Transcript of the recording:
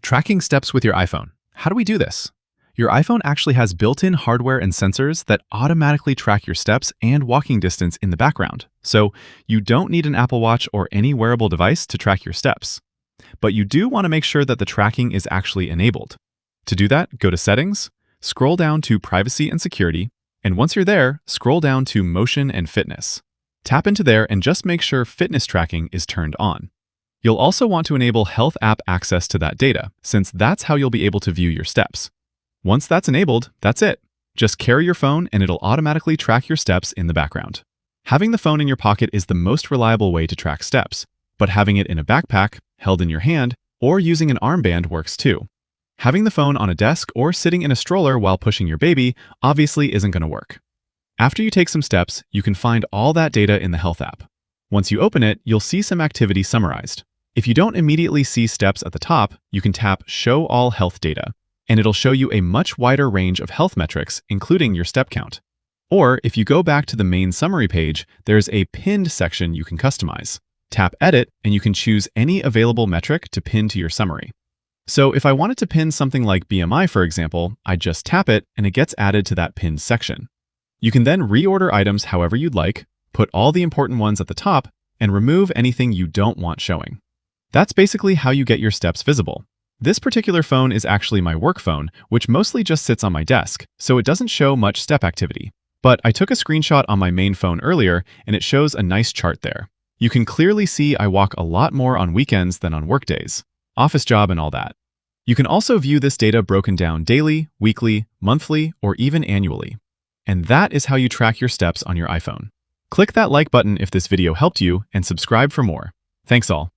Tracking steps with your iPhone. How do we do this? Your iPhone actually has built-in hardware and sensors that automatically track your steps and walking distance in the background. So you don't need an Apple Watch or any wearable device to track your steps. But you do want to make sure that the tracking is actually enabled. To do that, go to Settings, scroll down to Privacy and Security, and once you're there, scroll down to Motion and Fitness. Tap into there and just make sure fitness tracking is turned on. You'll also want to enable Health app access to that data, since that's how you'll be able to view your steps. Once that's enabled, that's it. Just carry your phone and it'll automatically track your steps in the background. Having the phone in your pocket is the most reliable way to track steps, but having it in a backpack, held in your hand, or using an armband works too. Having the phone on a desk or sitting in a stroller while pushing your baby obviously isn't going to work. After you take some steps, you can find all that data in the Health app. Once you open it, you'll see some activity summarized. If you don't immediately see steps at the top, you can tap Show All Health Data, and it'll show you a much wider range of health metrics, including your step count. Or if you go back to the main summary page, there's a pinned section you can customize. Tap Edit, and you can choose any available metric to pin to your summary. So if I wanted to pin something like BMI, for example, I just tap it, and it gets added to that pinned section. You can then reorder items however you'd like, put all the important ones at the top, and remove anything you don't want showing. That's basically how you get your steps visible. This particular phone is actually my work phone, which mostly just sits on my desk, so it doesn't show much step activity. But I took a screenshot on my main phone earlier, and it shows a nice chart there. You can clearly see I walk a lot more on weekends than on workdays, office job and all that. You can also view this data broken down daily, weekly, monthly, or even annually. And that is how you track your steps on your iPhone. Click that like button if this video helped you, and subscribe for more. Thanks all.